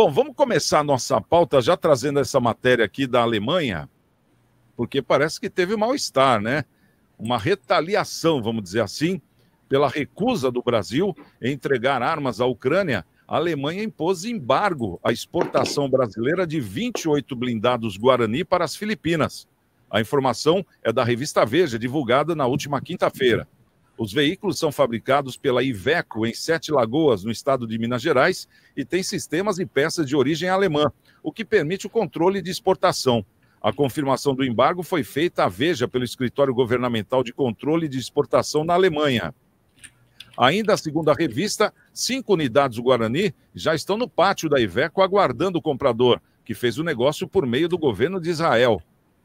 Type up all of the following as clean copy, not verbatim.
Bom, vamos começar a nossa pauta já trazendo essa matéria aqui da Alemanha, porque parece que teve mal-estar, né? Uma retaliação, vamos dizer assim, pela recusa do Brasil em entregar armas à Ucrânia. A Alemanha impôs embargo à exportação brasileira de 28 blindados Guarani para as Filipinas. A informação é da revista Veja, divulgada na última quinta-feira. Os veículos são fabricados pela Iveco em Sete Lagoas, no estado de Minas Gerais, e têm sistemas e peças de origem alemã, o que permite o controle de exportação. A confirmação do embargo foi feita à Veja pelo Escritório Governamental de Controle de Exportação na Alemanha. Ainda segundo a revista, 5 unidades do Guarani já estão no pátio da Iveco aguardando o comprador, que fez o negócio por meio do governo de Israel.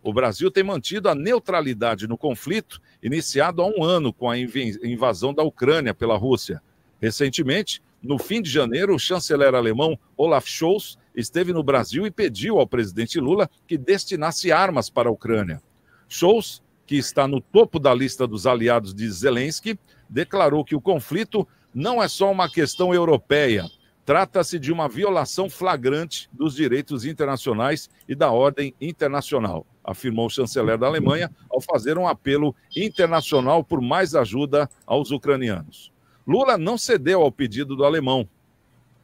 O Brasil tem mantido a neutralidade no conflito, iniciado há um ano com a invasão da Ucrânia pela Rússia. Recentemente, no fim de janeiro, o chanceler alemão Olaf Scholz esteve no Brasil e pediu ao presidente Lula que destinasse armas para a Ucrânia. Scholz, que está no topo da lista dos aliados de Zelensky, declarou que o conflito não é só uma questão europeia. Trata-se de uma violação flagrante dos direitos internacionais e da ordem internacional, afirmou o chanceler da Alemanha ao fazer um apelo internacional por mais ajuda aos ucranianos. Lula não cedeu ao pedido do alemão.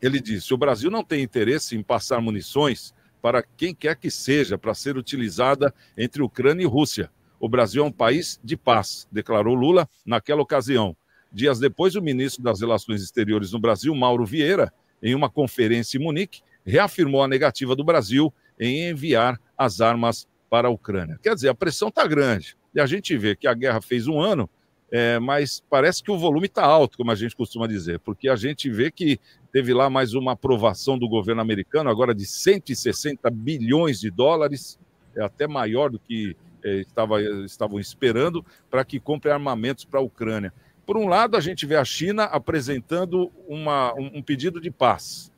Ele disse: o Brasil não tem interesse em passar munições para quem quer que seja para ser utilizada entre Ucrânia e Rússia. O Brasil é um país de paz, declarou Lula naquela ocasião. Dias depois, o ministro das Relações Exteriores no Brasil, Mauro Vieira, em uma conferência em Munique, reafirmou a negativa do Brasil em enviar as armas para a Ucrânia. Quer dizer, a pressão está grande. E a gente vê que a guerra fez um ano, mas parece que o volume está alto, como a gente costuma dizer, porque a gente vê que teve lá mais uma aprovação do governo americano, agora de 160 bilhões de dólares, é até maior do que estavam esperando, para que compre armamentos para a Ucrânia. Por um lado, a gente vê a China apresentando um pedido de paz.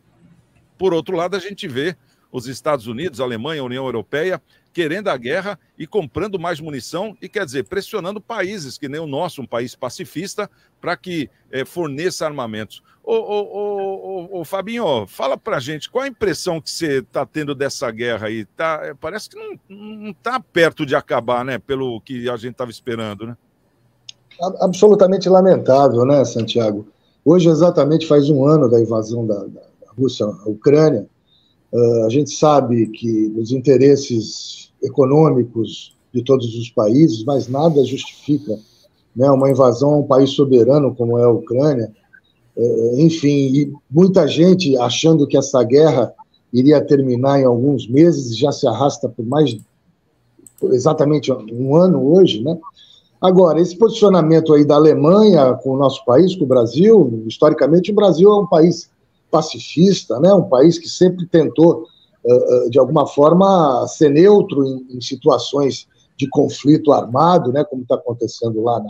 Por outro lado, a gente vê os Estados Unidos, a Alemanha, a União Europeia, querendo a guerra e comprando mais munição e, quer dizer, pressionando países, que nem o nosso, um país pacifista, para que forneça armamentos. Ô, Fabinho, fala pra gente, qual a impressão que você está tendo dessa guerra aí? Parece que não está perto de acabar, né, pelo que a gente estava esperando, né? Absolutamente lamentável, né, Santiago? Hoje, exatamente, faz um ano da invasão da Rússia à Ucrânia. A gente sabe que os interesses econômicos de todos os países, mas nada justifica, né, uma invasão a um país soberano como é a Ucrânia. Enfim, e muita gente achando que essa guerra iria terminar em alguns meses, já se arrasta por exatamente um ano hoje, né? Agora, esse posicionamento aí da Alemanha com o nosso país, com o Brasil, historicamente o Brasil é um país pacifista, né? Um país que sempre tentou, de alguma forma, ser neutro em situações de conflito armado, né? Como está acontecendo lá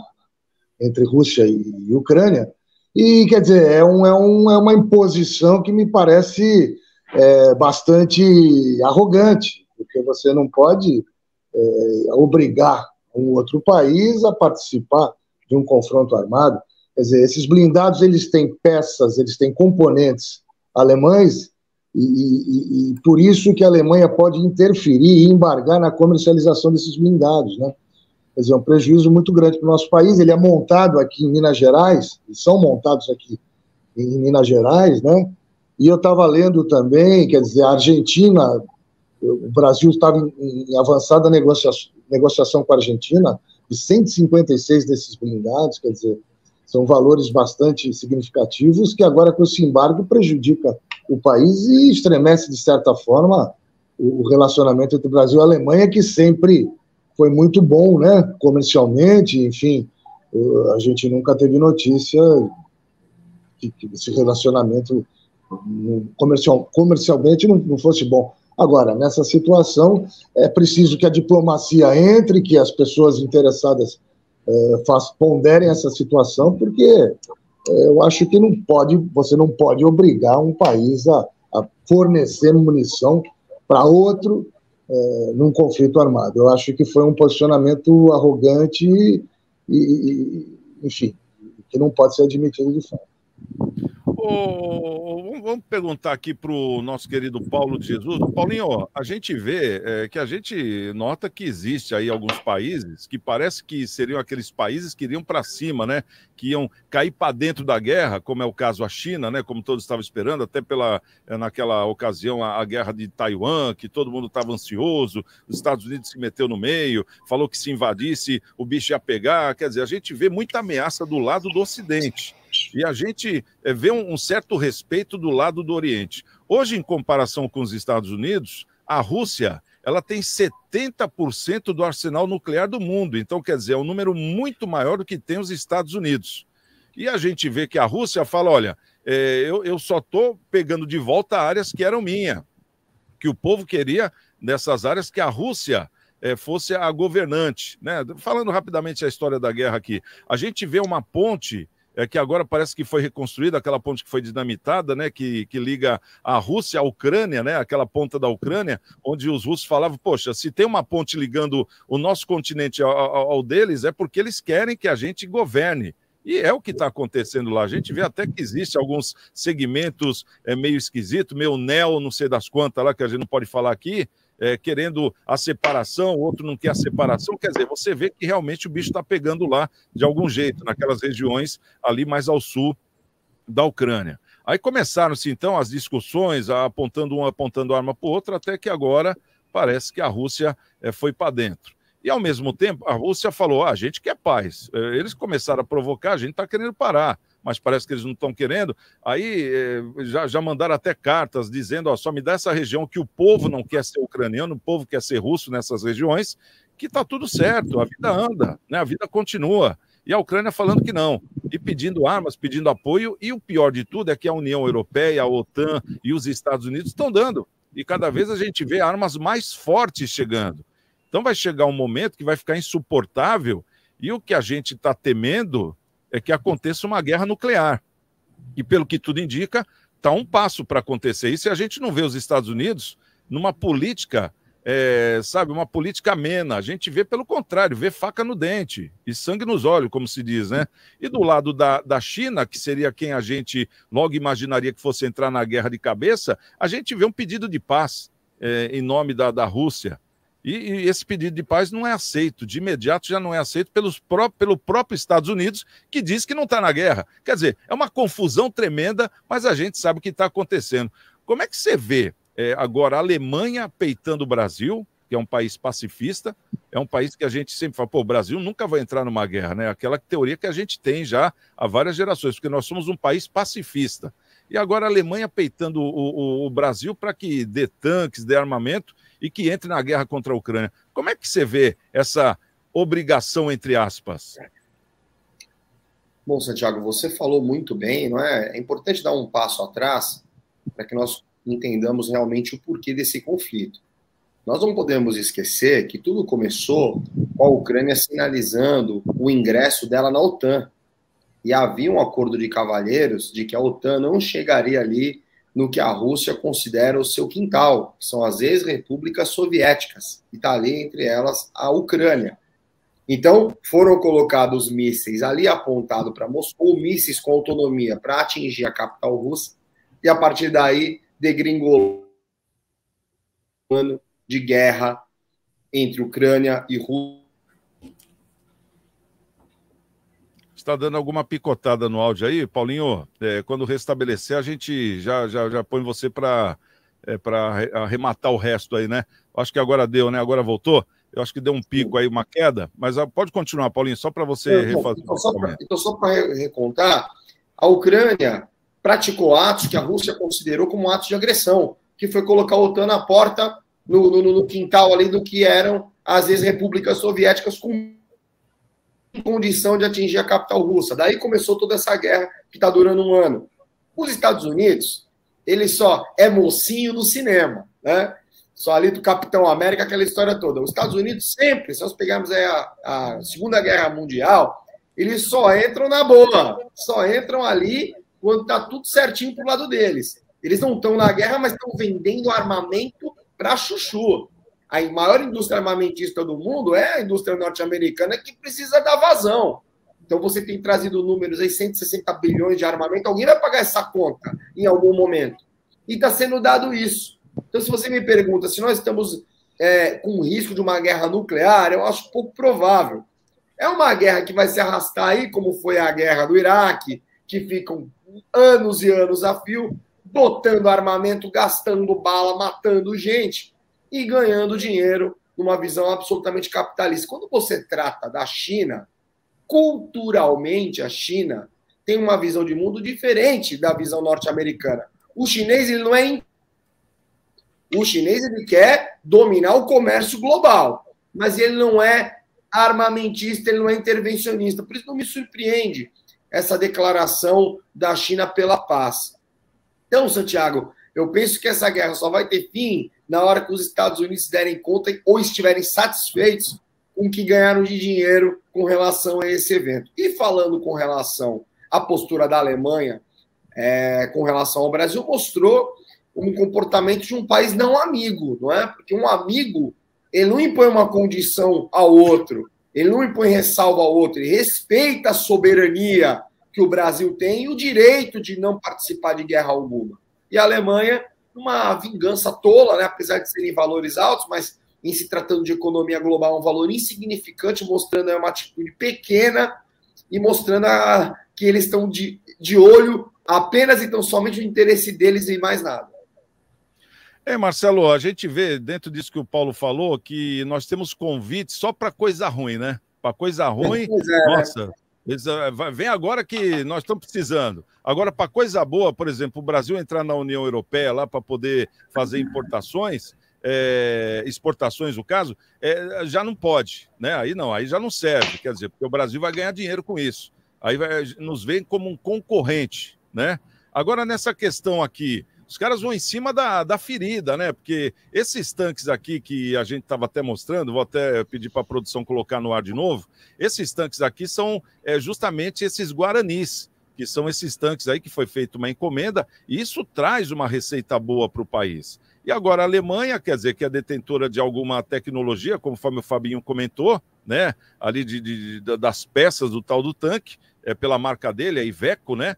entre Rússia e Ucrânia. E, quer dizer, é uma imposição que me parece bastante arrogante, porque você não pode obrigar um outro país a participar de um confronto armado. Quer dizer, esses blindados, eles têm peças, eles têm componentes alemães, e por isso que a Alemanha pode interferir e embargar na comercialização desses blindados, né? Quer dizer, é um prejuízo muito grande para o nosso país. Ele é montado aqui em Minas Gerais, eles são montados aqui em Minas Gerais, né? E eu estava lendo também, quer dizer, a Argentina, o Brasil estava em avançada negociação com a Argentina, de 156 desses blindados, quer dizer, são valores bastante significativos que agora com esse embargo prejudica o país e estremece, de certa forma, o relacionamento entre o Brasil e a Alemanha, que sempre foi muito bom, né, comercialmente, enfim, a gente nunca teve notícia que esse relacionamento comercialmente não fosse bom. Agora, nessa situação, é preciso que a diplomacia entre, que as pessoas interessadas ponderem essa situação, porque eu acho que você não pode obrigar um país a fornecer munição para outro num conflito armado. Eu acho que foi um posicionamento arrogante e enfim, que não pode ser admitido de fato. Vamos perguntar aqui para o nosso querido Paulo de Jesus. Paulinho, a gente vê que a gente nota que existe aí alguns países que parece que seriam aqueles países que iriam para cima, né? Que iam cair para dentro da guerra, como é o caso a China, né? Como todos estavam esperando, até naquela ocasião a guerra de Taiwan, que todo mundo estava ansioso, os Estados Unidos se meteu no meio, falou que se invadisse o bicho ia pegar. Quer dizer, a gente vê muita ameaça do lado do Ocidente. E a gente vê um certo respeito do lado do Oriente. Hoje, em comparação com os Estados Unidos, a Rússia ela tem 70% do arsenal nuclear do mundo. Então, quer dizer, é um número muito maior do que tem os Estados Unidos. E a gente vê que a Rússia fala, olha, eu só estou pegando de volta áreas que eram minhas, que o povo queria nessas áreas que a Rússia fosse a governante, né? Falando rapidamente a história da guerra aqui, a gente vê uma ponte que agora parece que foi reconstruída, aquela ponte que foi dinamitada, né, que liga a Rússia à Ucrânia, né, aquela ponta da Ucrânia, onde os russos falavam, poxa, se tem uma ponte ligando o nosso continente ao deles, é porque eles querem que a gente governe. E é o que está acontecendo lá. A gente vê até que existe alguns segmentos meio esquisitos, meio neo, não sei das quantas lá, que a gente não pode falar aqui, querendo a separação, o outro não quer a separação. Quer dizer, você vê que realmente o bicho está pegando lá de algum jeito, naquelas regiões ali mais ao sul da Ucrânia. Aí começaram-se, então, as discussões, apontando um apontando arma para o outro, até que agora parece que a Rússia foi para dentro. E, ao mesmo tempo, a Rússia falou, a gente quer paz. Eles começaram a provocar, a gente está querendo parar, mas parece que eles não estão querendo. Aí já mandaram até cartas dizendo, ó, só me dá essa região que o povo não quer ser ucraniano, o povo quer ser russo nessas regiões, que está tudo certo, a vida anda, né? A vida continua. E a Ucrânia falando que não, e pedindo armas, pedindo apoio, e o pior de tudo é que a União Europeia, a OTAN e os Estados Unidos estão dando. E cada vez a gente vê armas mais fortes chegando. Então vai chegar um momento que vai ficar insuportável, e o que a gente está temendo é que aconteça uma guerra nuclear. E pelo que tudo indica, está um passo para acontecer isso, e a gente não vê os Estados Unidos numa política, sabe, uma política amena. A gente vê pelo contrário, vê faca no dente e sangue nos olhos, como se diz, né? E do lado da China, que seria quem a gente logo imaginaria que fosse entrar na guerra de cabeça, a gente vê um pedido de paz em nome da Rússia. E esse pedido de paz não é aceito, de imediato já não é aceito pelo próprio Estados Unidos, que diz que não está na guerra. Quer dizer, é uma confusão tremenda, mas a gente sabe o que está acontecendo. Como é que você vê agora a Alemanha peitando o Brasil, que é um país pacifista, é um país que a gente sempre fala, pô, o Brasil nunca vai entrar numa guerra, né? Aquela teoria que a gente tem já há várias gerações, porque nós somos um país pacifista. E agora a Alemanha peitando o Brasil para que dê tanques, dê armamento, e que entre na guerra contra a Ucrânia. Como é que você vê essa obrigação, entre aspas? Bom, Santiago, você falou muito bem, não é? É importante dar um passo atrás para que nós entendamos realmente o porquê desse conflito. Nós não podemos esquecer que tudo começou com a Ucrânia sinalizando o ingresso dela na OTAN. E havia um acordo de cavalheiros de que a OTAN não chegaria ali no que a Rússia considera o seu quintal, que são as ex-repúblicas soviéticas, e está ali entre elas a Ucrânia. Então, foram colocados mísseis ali apontados para Moscou, mísseis com autonomia para atingir a capital russa, e a partir daí degringolou um ano de guerra entre Ucrânia e Rússia. Está dando alguma picotada no áudio aí, Paulinho? Quando restabelecer, a gente já põe você para arrematar o resto aí, né? Acho que agora deu, né? Agora voltou. Eu acho que deu um pico aí, uma queda, mas pode continuar, Paulinho, só para você refazer. Então, só para recontar, a Ucrânia praticou atos que a Rússia considerou como atos de agressão, que foi colocar a OTAN na porta, no quintal ali do que eram as ex-repúblicas soviéticas com condição de atingir a capital russa. Daí começou toda essa guerra que está durando um ano. Os Estados Unidos, ele só é mocinho no cinema, né? Só ali do Capitão América, aquela história toda. Os Estados Unidos sempre, se nós pegarmos a Segunda Guerra Mundial, eles só entram na boa, só entram ali quando está tudo certinho pro lado deles. Eles não estão na guerra, mas estão vendendo armamento para chuchu. A maior indústria armamentista do mundo é a indústria norte-americana, que precisa dar vazão. Então você tem trazido números aí, 160 bilhões de armamento, alguém vai pagar essa conta em algum momento. E está sendo dado isso. Então, se você me pergunta se nós estamos com o risco de uma guerra nuclear, eu acho pouco provável. É uma guerra que vai se arrastar aí, como foi a guerra do Iraque, que ficam anos e anos a fio, botando armamento, gastando bala, matando gente e ganhando dinheiro numa visão absolutamente capitalista. Quando você trata da China, culturalmente a China tem uma visão de mundo diferente da visão norte-americana. O chinês, ele não é... O chinês, ele quer dominar o comércio global, mas ele não é armamentista, ele não é intervencionista. Por isso não me surpreende essa declaração da China pela paz. Então, Santiago, eu penso que essa guerra só vai ter fim na hora que os Estados Unidos derem conta ou estiverem satisfeitos com o que ganharam de dinheiro com relação a esse evento. E falando com relação à postura da Alemanha, com relação ao Brasil, mostrou um comportamento de um país não amigo, não é? Porque um amigo, ele não impõe uma condição ao outro, ele não impõe ressalva ao outro, ele respeita a soberania que o Brasil tem e o direito de não participar de guerra alguma. E a Alemanha, uma vingança tola, né? Apesar de serem valores altos, mas em se tratando de economia global, um valor insignificante, mostrando uma atitude pequena e mostrando que eles estão de olho apenas e tão somente no interesse deles e mais nada. Marcelo, a gente vê dentro disso que o Paulo falou que nós temos convites só para coisa ruim, né? Para coisa ruim, nossa, vem agora que nós estamos precisando. Agora, para coisa boa, por exemplo, o Brasil entrar na União Europeia lá para poder fazer importações, exportações, no caso, já não pode, né? Aí não, aí já não serve, quer dizer, porque o Brasil vai ganhar dinheiro com isso. Aí nos vê como um concorrente, né? Agora, nessa questão aqui, os caras vão em cima da ferida, né? Porque esses tanques aqui que a gente estava até mostrando, vou até pedir para a produção colocar no ar de novo, esses tanques aqui são justamente esses guaranis, que são esses tanques aí que foi feita uma encomenda, e isso traz uma receita boa para o país. E agora a Alemanha, quer dizer, que é detentora de alguma tecnologia, conforme o Fabinho comentou, né? Ali das peças do tal do tanque, pela marca dele, a Iveco, né?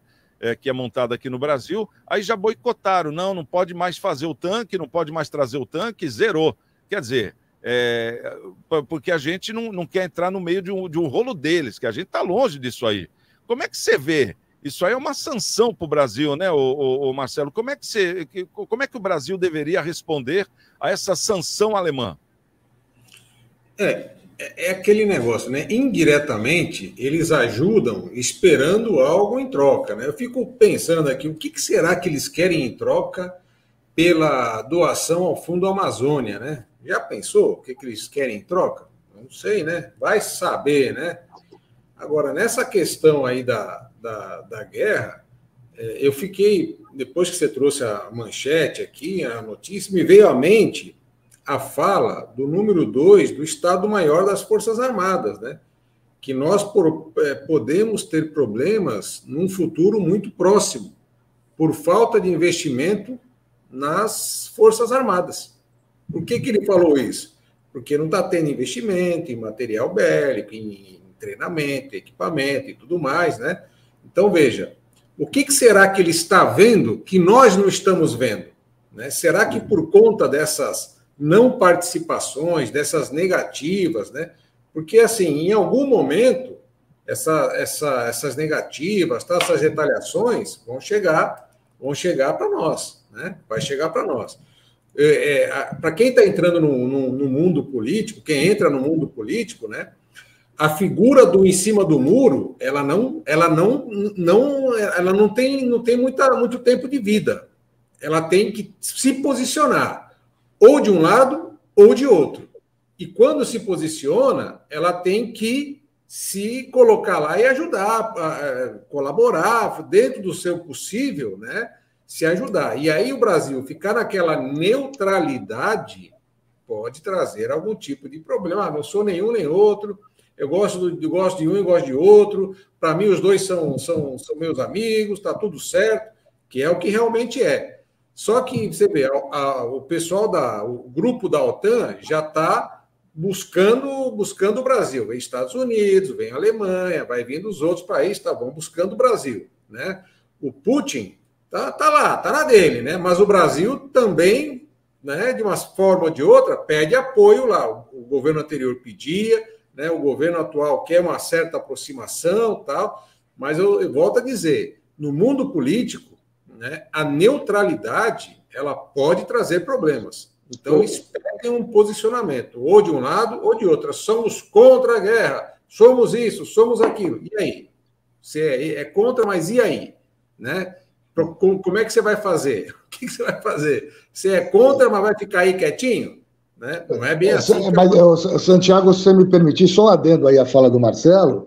Que é montada aqui no Brasil, aí já boicotaram, não pode mais fazer o tanque, não pode mais trazer o tanque, zerou. Quer dizer, porque a gente não quer entrar no meio de um rolo deles, que a gente está longe disso aí. Como é que você vê? Isso aí é uma sanção para o Brasil, né, o Marcelo? Como é que o Brasil deveria responder a essa sanção alemã? É aquele negócio, né? Indiretamente, eles ajudam esperando algo em troca, né? Eu fico pensando aqui, o que será que eles querem em troca pela doação ao Fundo Amazônia, né? Já pensou o que eles querem em troca? Não sei, né? Vai saber, né? Agora, nessa questão aí da guerra, eu fiquei, depois que você trouxe a manchete aqui, a notícia, me veio à mente a fala do número 2 do Estado-Maior das Forças Armadas, né? Que nós podemos ter problemas num futuro muito próximo, por falta de investimento nas Forças Armadas. Por que ele falou isso? Porque não está tendo investimento em material bélico, em treinamento, equipamento e tudo mais, né? Então, veja, o que será que ele está vendo que nós não estamos vendo? Né? Será que por conta dessas não participações, dessas negativas, né? Porque, assim, em algum momento, essas negativas, tá, essas retaliações vão chegar para nós, né? Vai chegar para nós. Para quem está entrando no mundo político, quem entra no mundo político, né? A figura do em cima do muro, ela não tem muito tempo de vida. Ela tem que se posicionar ou de um lado ou de outro. E quando se posiciona, ela tem que se colocar lá e ajudar, colaborar dentro do seu possível, né? Se ajudar. E aí o Brasil ficar naquela neutralidade pode trazer algum tipo de problema. Não sou nenhum nem outro. Eu gosto de um e gosto de outro. Para mim, os dois são meus amigos, está tudo certo, que é o que realmente é. Só que, você vê, o pessoal o grupo da OTAN já está buscando o Brasil. Vem Estados Unidos, vem Alemanha, vai vindo os outros países, tá bom, buscando o Brasil, né? O Putin tá lá, tá na dele, né? Mas o Brasil também, né, de uma forma ou de outra, pede apoio lá. O governo anterior pedia, né? O governo atual quer uma certa aproximação, tal. Mas eu volto a dizer, no mundo político, né, a neutralidade ela pode trazer problemas. Então, esperem um posicionamento, ou de um lado ou de outro. Somos contra a guerra, somos isso, somos aquilo. E aí? Você é contra, mas e aí? Né? Como é que você vai fazer? O que você vai fazer? Você é contra, mas vai ficar aí quietinho? Né? Não é bem assim. Mas, Santiago, se você me permitir, só um adendo aí à fala do Marcelo,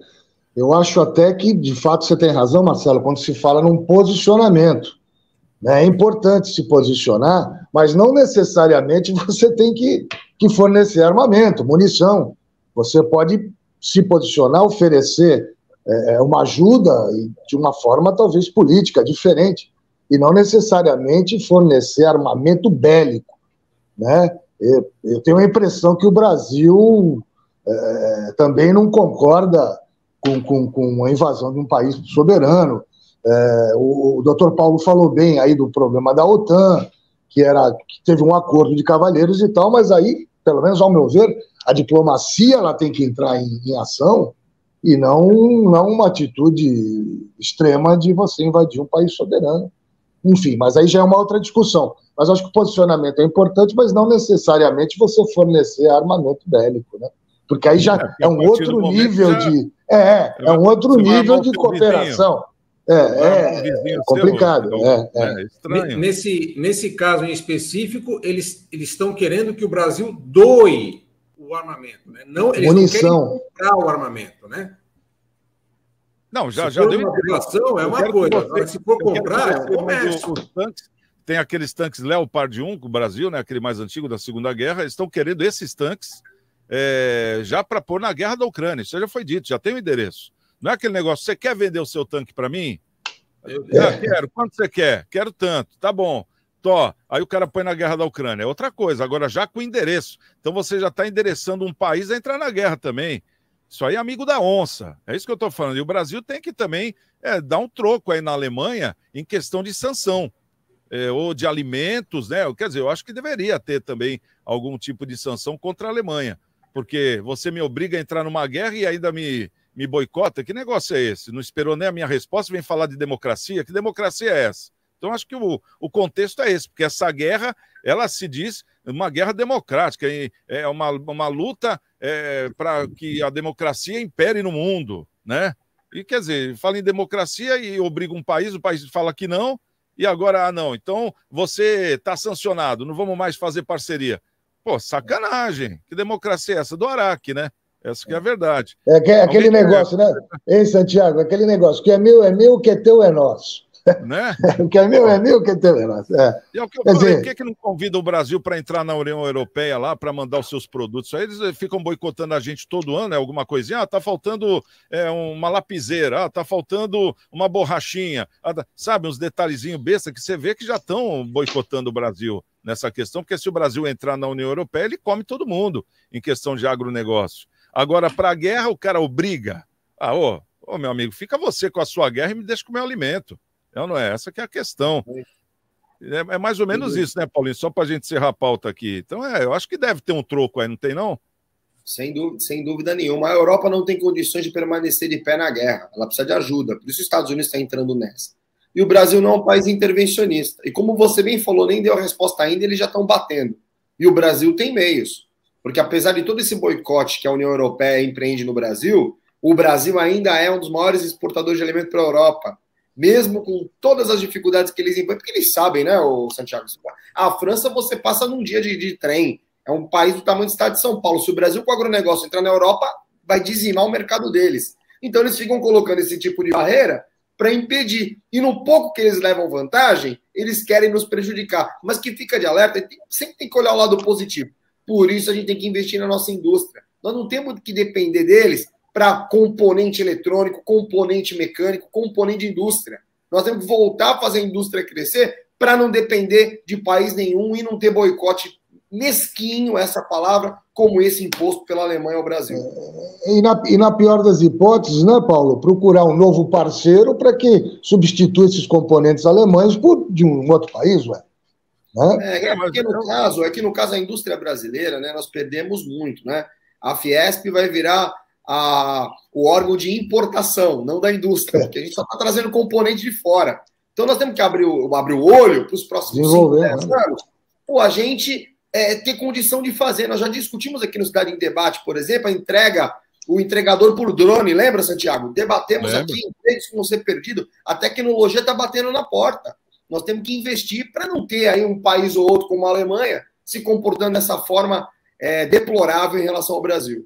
eu acho até que, de fato, você tem razão, Marcelo, quando se fala num posicionamento. É importante se posicionar, mas não necessariamente você tem que fornecer armamento, munição. Você pode se posicionar, oferecer uma ajuda de uma forma talvez política, diferente, e não necessariamente fornecer armamento bélico, né? Eu tenho a impressão que o Brasil também não concorda com a invasão de um país soberano. O doutor Paulo falou bem aí do problema da OTAN, que teve um acordo de cavalheiros e tal, mas aí, pelo menos ao meu ver, a diplomacia ela tem que entrar em ação e não uma atitude extrema de você invadir um país soberano. Enfim, mas aí já é uma outra discussão. Mas acho que o posicionamento é importante, mas não necessariamente você fornecer armamento bélico, né? Porque aí já é um outro nível de... É um outro nível de cooperação. É complicado. É estranho. Nesse caso em específico, eles estão querendo que o Brasil doe o armamento, né? Eles munição. não querem comprar o armamento, né? Não, já deu uma doação, é uma coisa. Agora, se for comprar, é um comércio. Os tanques, tem aqueles tanques Leopard 1 com o Brasil, né? Aquele mais antigo da Segunda Guerra, eles estão querendo esses tanques já para pôr na guerra da Ucrânia. Isso já foi dito, já tem o endereço. Não é aquele negócio, você quer vender o seu tanque para mim? Quero. Quanto você quer? Quero tanto. Tá bom. Tó. Aí o cara põe na guerra da Ucrânia. É outra coisa. Agora já com endereço. Então você já está endereçando um país a entrar na guerra também. Isso aí é amigo da onça. É isso que eu estou falando. E o Brasil tem que também dar um troco aí na Alemanha em questão de sanção. Ou de alimentos, né? Quer dizer, eu acho que deveria ter também algum tipo de sanção contra a Alemanha. Porque você me obriga a entrar numa guerra e ainda me boicota? Que negócio é esse? Não esperou nem a minha resposta, vem falar de democracia? Que democracia é essa? Então, acho que o contexto é esse, porque essa guerra, ela se diz uma guerra democrática, é uma luta para que a democracia impere no mundo, né? E, quer dizer, fala em democracia e obriga um país, o país fala que não, e agora, não, então você está sancionado, não vamos mais fazer parceria. Pô, sacanagem, que democracia é essa? Do Araque, né? Essa que é a verdade. Aquele negócio, né? Ei, Santiago, aquele negócio, que é meu, o que é teu é nosso. Né? O que é meu, o que é teu é nosso. E é o que eu falei, por que não convida o Brasil para entrar na União Europeia lá, para mandar os seus produtos? Aí eles ficam boicotando a gente todo ano, alguma coisinha, tá faltando uma lapiseira, tá faltando uma borrachinha, sabe, uns detalhezinhos besta que você vê que já estão boicotando o Brasil nessa questão, porque se o Brasil entrar na União Europeia, ele come todo mundo em questão de agronegócio. Agora, para a guerra, o cara obriga. Meu amigo, fica você com a sua guerra e me deixa com o meu alimento. Não é essa que é a questão. É mais ou menos isso, né, Paulinho? Só para a gente encerrar a pauta aqui. Então, eu acho que deve ter um troco aí, não tem, não? Sem dúvida nenhuma. A Europa não tem condições de permanecer de pé na guerra. Ela precisa de ajuda. Por isso os Estados Unidos está entrando nessa. E o Brasil não é um país intervencionista. E como você bem falou, nem deu a resposta ainda, eles já estão batendo. E o Brasil tem meios. Porque apesar de todo esse boicote que a União Europeia empreende no Brasil, o Brasil ainda é um dos maiores exportadores de alimento para a Europa. Mesmo com todas as dificuldades que eles impõem, porque eles sabem, né, Santiago? A França você passa num dia de trem. É um país do tamanho do estado de São Paulo. Se o Brasil com o agronegócio entrar na Europa, vai dizimar o mercado deles. Então eles ficam colocando esse tipo de barreira para impedir. E no pouco que eles levam vantagem, eles querem nos prejudicar. Mas que fica de alerta, sempre tem que olhar o lado positivo. Por isso a gente tem que investir na nossa indústria. Nós não temos que depender deles para componente eletrônico, componente mecânico, componente de indústria. Nós temos que voltar a fazer a indústria crescer para não depender de país nenhum e não ter boicote mesquinho essa palavra, como esse imposto pela Alemanha ao Brasil. E na pior das hipóteses, né, Paulo, procurar um novo parceiro para que substitua esses componentes alemães de um outro país, ué. Né? É que no caso a indústria brasileira, né, nós perdemos muito, né? A Fiesp vai virar o órgão de importação, não da indústria, porque a gente só está trazendo componente de fora. Então nós temos que abrir o olho para os próximos 5, 10 anos. Pô, a gente ter condição de fazer. Nós já discutimos aqui no Cidade em Debate, por exemplo, o entregador por drone, lembra, Santiago? Debatemos aqui, empregos que vão ser perdidos, a tecnologia está batendo na porta. Nós temos que investir para não ter aí um país ou outro como a Alemanha se comportando dessa forma deplorável em relação ao Brasil.